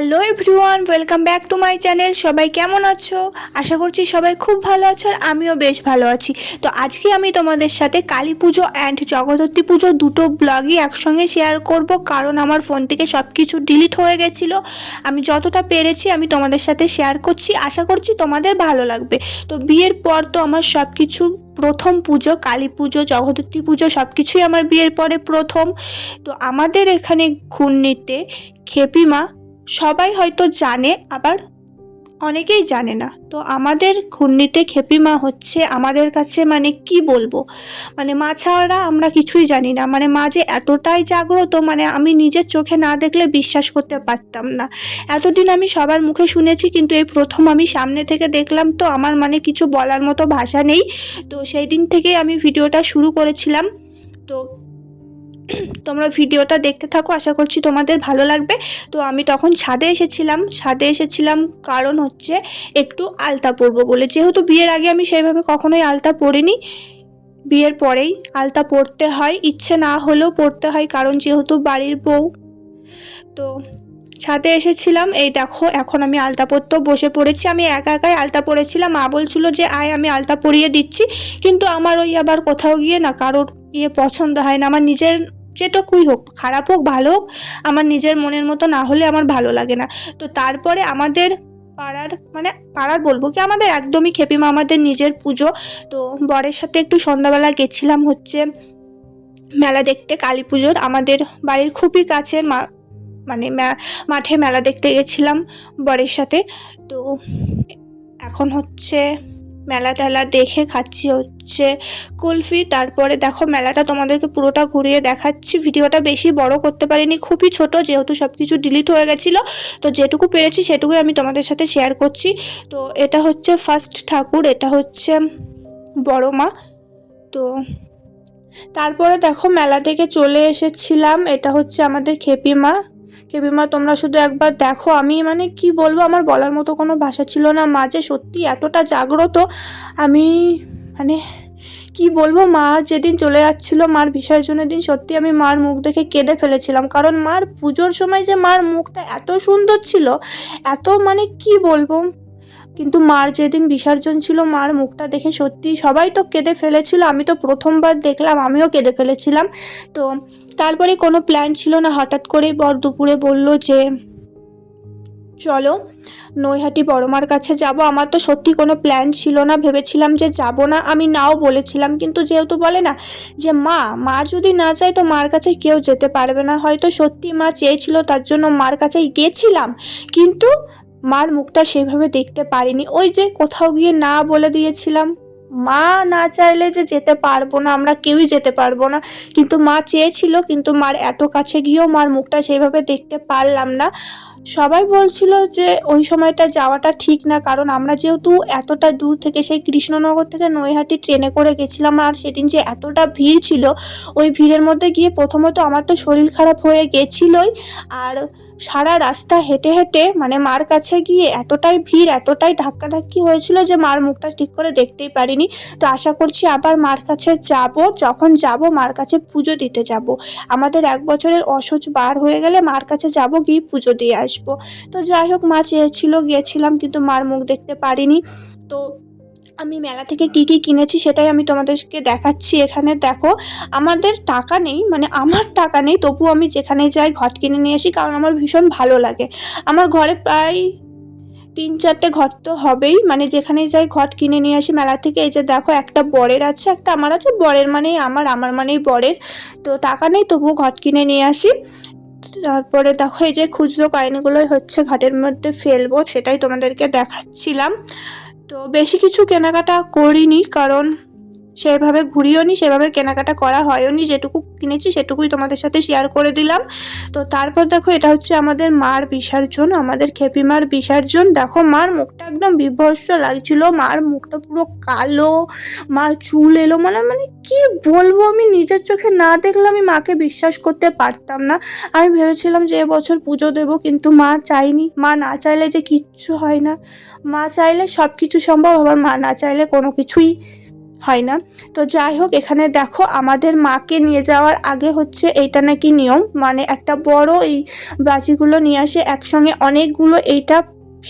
Hello everyone, welcome back to my channel. সবাই কেমন আছো? আশা করছি সবাই খুব ভালো আছো, আর আমিও বেশ ভালো আছি। তো আজকে আমি তোমাদের সাথে কালী পুজো অ্যান্ড জগদ্ধাত্রী পুজো দুটো ব্লগই একসঙ্গে শেয়ার করব, কারণ আমার ফোন থেকে সব কিছু ডিলিট হয়ে গেছিলো। আমি যতটা পেরেছি আমি তোমাদের সাথে শেয়ার করছি, আশা করছি তোমাদের ভালো লাগবে। তো বিয়ের পর তো আমার সব কিছু প্রথম পুজো, কালী পুজো জগদ্ধাত্রী পুজো সব কিছুই আমার বিয়ের পরে প্রথম। তো আমাদের এখানে ঘূর্ণিতে খেপিমা সবাই হয়তো জানে, আবার অনেকেই জানে না। তো আমাদের ঘূর্ণিতে খেপিমা হচ্ছে আমাদের কাছে মানে কি বলবো, মানে মা ছাড়া আমরা কিছুই জানি না। মানে মা যে এতটাই জাগ্রত, মানে আমি নিজের চোখে না দেখলে বিশ্বাস করতে পারতাম না। এতদিন আমি সবার মুখে শুনেছি, কিন্তু এই প্রথম আমি সামনে থেকে দেখলাম। তো আমার মানে কিছু বলার মতো ভাষা নেই। তো সেই দিন থেকেই আমি ভিডিওটা শুরু করেছিলাম। তো তোমরা ভিডিওটা দেখতে থাকো, আশা করছি তোমাদের ভালো লাগবে। তো আমি তখন ছাদে এসেছিলাম কারণ হচ্ছে একটু আলতা পরবো বলে। যেহেতু বিয়ের আগে আমি সেইভাবে কখনোই আলতা পরিনি, বিয়ের পরেই আলতা পরতে হয়, ইচ্ছে না হলেও পরতে হয়, কারণ যেহেতু বাড়ির বউ। তো ছাদে এসেছিলাম, এই দেখো এখন আমি আলতা পরতেও বসে পড়েছি। আমি একা একাই আলতা পরেছিলাম, মা বলছিল যে আয় আমি আলতা পরিয়ে দিচ্ছি, কিন্তু আমার ওই আবার কোথাও গিয়ে না কারোর পছন্দ হয় না। আমার নিজের যেটুকুই হোক, খারাপ হোক ভালো হোক, আমার নিজের মনের মতো না হলে আমার ভালো লাগে না। তো তারপরে আমাদের পাড়ার বলবো কি, আমাদের একদমই খেপিমা আমাদের নিজের পুজো। তো বরের সাথে একটু সন্ধ্যাবেলা গেছিলাম হচ্ছে মেলা দেখতে, কালী পুজোর আমাদের বাড়ির খুবই কাছের মানে মাঠে মেলা দেখতে গেছিলাম বরের সাথে। তো এখন হচ্ছে মেলা টেলা দেখে খাচ্ছি হচ্ছে কুলফি। তারপরে দেখো মেলাটা তোমাদেরকে পুরোটা ঘুরিয়ে দেখাচ্ছি। ভিডিওটা বেশি বড় করতে পারিনি, খুবই ছোট, যেহেতু সব কিছু ডিলিট হয়ে গেছিলো। তো যেটুকু পেরেছি সেটুকুই আমি তোমাদের সাথে শেয়ার করছি। তো এটা হচ্ছে ফার্স্ট ঠাকুর, এটা হচ্ছে বড় মা। তো তারপরে দেখো মেলা থেকে চলে এসেছিলাম, এটা হচ্ছে আমাদের খেপিমা। তোমরা শুধু একবার দেখো, আমি মানে কি বলবো, আমার বলার মতো কোনো ভাষা ছিল না। মা যে সত্যি এতটা জাগ্রত, আমি মানে কি বলবো। মা যেদিন চলে যাচ্ছিলো, মার বিসর্জনের দিন, সত্যি আমি মার মুখ দেখে কেঁদে ফেলেছিলাম, কারণ মার পুজোর সময় যে মার মুখটা এত সুন্দর ছিল, এত মানে কি বলবো। কিন্তু মার যেদিন বিসর্জন ছিল, মার মুখটা দেখে সত্যি সবাই তো কেঁদে ফেলেছিল। আমি তো প্রথমবার দেখলাম, আমিও কেঁদে ফেলেছিলাম। তো তারপরে কোনো প্ল্যান ছিল না, হঠাৎ করে বর দুপুরে বলল যে চলো নৈহাটি বড়মার কাছে যাব। আমার তো সত্যি কোনো প্ল্যান ছিল না, ভেবেছিলাম যে যাব না, আমি নাও বলেছিলাম। কিন্তু যেহেতু বলে না যে মা যদি না চায় তো মার কাছে কেউ যেতে পারবে না, হয়তো সত্যি মা চেয়েছিল, তার জন্য মার কাছেই গেছিলাম। কিন্তু মার মুখটা সেভাবে দেখতে পারিনি, ওই যে কোথাও গিয়ে না বলে দিয়েছিলাম। মা না চাইলে যে যেতে পারবো না, আমরা কেউই যেতে পারবো না। কিন্তু মা চেয়েছিল, কিন্তু মার এত কাছে গিয়েও মার মুখটা সেভাবে দেখতে পারলাম না। সবাই বলছিল যে ওই সময়টা যাওয়াটা ঠিক না, কারণ আমরা যেহেতু এতটা দূর থেকে, সেই কৃষ্ণনগর থেকে নৈহাটি ট্রেনে করে গেছিলাম, আর সেদিন যে এতটা ভিড় ছিল, ওই ভিড়ের মধ্যে গিয়ে প্রথমত আমার তো শরীর খারাপ হয়ে গেছিলোই। আর সারা রাস্তা হেঁটে হেঁটে মানে মার কাছে গিয়ে এতটাই ভিড়, এতটাই ধাক্কাধাক্কি হয়েছিল যে মার মুখটা ঠিক করে দেখতেই পারিনি। তো আশা করছি আবার মার কাছে যাব, যখন যাব মার কাছে পুজো দিতে যাব। আমাদের 1 বছরের অসহ্য বার হয়ে গেলে মার কাছে যাব, গিয়ে পুজো দিয়ে আসবো। তো যাই হোক, মা চেয়েছিল, গিয়েছিলাম, কিন্তু মার মুখ দেখতে পারিনি। তো আমি মেলা থেকে কী কী কিনেছি সেটাই আমি তোমাদেরকে দেখাচ্ছি। এখানে দেখো, আমাদের টাকা নেই, মানে আমার টাকা নেই, তবু আমি যেখানে যাই ঘট কিনে নিয়ে আসি, কারণ আমার ভীষণ ভালো লাগে। আমার ঘরে প্রায় 3-4টে ঘট তো হবেই, মানে যেখানেই যাই ঘট কিনে নিয়ে আসি মেলা থেকে। এই যে দেখো, একটা বরের আছে, একটা আমার আছে। বরের মানেই আমার মানেই বরের। তো টাকা নেই, তবুও ঘট কিনে নিয়ে আসি। তারপরে দেখো, এই যে খুচরো কয়েনগুলোই হচ্ছে ঘাটের মধ্যে ফেলবো, সেটাই তোমাদেরকে দেখাচ্ছিলাম। তো বেশি কিছু কেনাকাটা করিনি, কারণ সেভাবে ঘুরিও নি, সেভাবে কেনাকাটা করা হয়ও নি। যেটুকু কিনেছি সেটুকুই তোমাদের সাথে শেয়ার করে দিলাম। তো তারপর দেখো, এটা হচ্ছে আমাদের মার বিসর্জন, আমাদের খেপিমার বিসর্জন। দেখো মার মুখটা একদম বিভৎস লাগছিল, মার মুখটা পুরো কালো, মার চুল এলো, মানে কি বলবো, আমি নিজের চোখে না দেখলে আমি মাকে বিশ্বাস করতে পারতাম না। আমি ভেবেছিলাম যে এবছর পুজো দেবো, কিন্তু মা চাইনি। মা না চাইলে যে কিচ্ছু হয় না, মা চাইলে সব কিছু সম্ভব, আবার মা না চাইলে কোনো কিছুই হয় না। তো যাই হোক, এখানে দেখো আমাদের মাকে নিয়ে যাওয়ার আগে হচ্ছে এইটা নাকি নিয়ম, মানে একটা বড় এই বাজিগুলো নিয়ে আসে একসঙ্গে অনেকগুলো, এইটা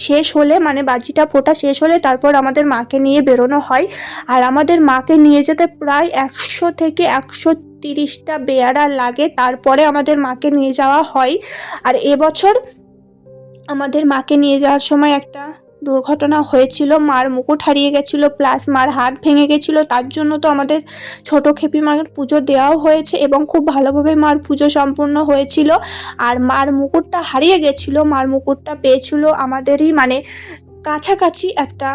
শেষ হলে মানে বাজিটা ফোটা শেষ হলে তারপর আমাদের মাকে নিয়ে বেরোনো হয়। আর আমাদের মাকে নিয়ে যেতে প্রায় 100 থেকে 130টা বেয়ারা লাগে, তারপরে আমাদের মাকে নিয়ে যাওয়া হয়। আর এবছর আমাদের মাকে নিয়ে যাওয়ার সময় একটা দুর্ঘটনা হয়েছিল, মার মুকুট হারিয়ে গেছিলো, প্লাস মার হাত ভেঙে গেছিলো। তার জন্য তো আমাদের ছোট খেপি মার পুজো দেওয়াও হয়েছে এবং খুব ভালোভাবে মার পুজো সম্পূর্ণ হয়েছিল। আর মার মুকুটটা হারিয়ে গেছিলো, মার মুকুটটা পেয়েছিল আমাদেরই মানে কাছাকাছি একটা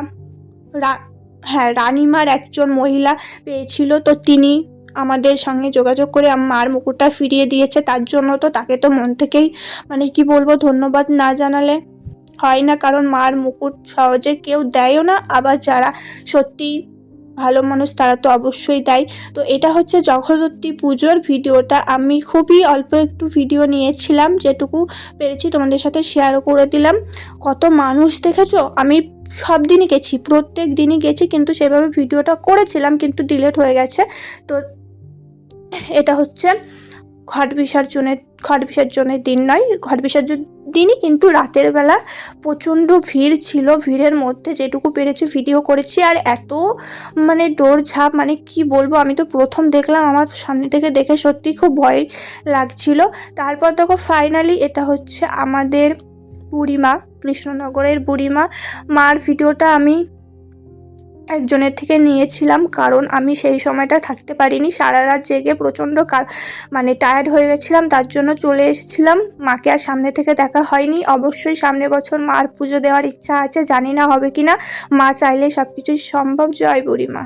হ্যাঁ, রানীমার একজন মহিলা পেয়েছিল। তো তিনি আমাদের সঙ্গে যোগাযোগ করে মার মুকুটটা ফিরিয়ে দিয়েছে। তার জন্য তো তাকে তো মন থেকেই মানে কি বলবো, ধন্যবাদ না জানালে হয় না, কারণ মার মুকুট সহজে কেউ দেয়ও না, আবার যারা সত্যি ভালো মানুষ তারা তো অবশ্যই দেয়। তো এটা হচ্ছে জগদ্ধাত্রী পুজোর ভিডিওটা, আমি খুবই অল্প একটু ভিডিও নিয়েছিলাম, যেটুকু পেরেছি তোমাদের সাথে শেয়ার করে দিলাম। কত মানুষ দেখেছো, আমি সব দিনই গেছি, প্রত্যেক দিনই গেছি, কিন্তু সেভাবে ভিডিওটা করেছিলাম কিন্তু ডিলিট হয়ে গেছে। তো এটা হচ্ছে ঘট বিসর্জনের দিন নয়, ঘট বিসর্জন দিনই, কিন্তু রাতের বেলা প্রচণ্ড ভিড় ছিল, ভিড়ের মধ্যে যেটুকু পেরেছি ভিডিও করেছি। আর এত মানে দৌড়ঝাঁপ, মানে কি বলবো, আমি তো প্রথম দেখলাম, আমার সামনে থেকে দেখে সত্যি খুব ভয় লাগছিল। তারপর দেখো ফাইনালি এটা হচ্ছে আমাদের বুড়িমা, কৃষ্ণনগরের বুড়িমা মার ভিডিওটা আমি একজনের থেকে নিয়েছিলাম, কারণ আমি সেই সময়টা থাকতে পারিনি, সারা রাত জেগে প্রচণ্ড মানে টায়ার্ড হয়ে গেছিলাম, তার জন্য চলে এসেছিলাম। মাকে আর সামনে থেকে দেখা হয়নি। অবশ্যই সামনে বছর মার পুজো দেওয়ার ইচ্ছা আছে, জানি না হবে কি না, মা চাইলে সব কিছুই সম্ভব। জয় বুড়িমা।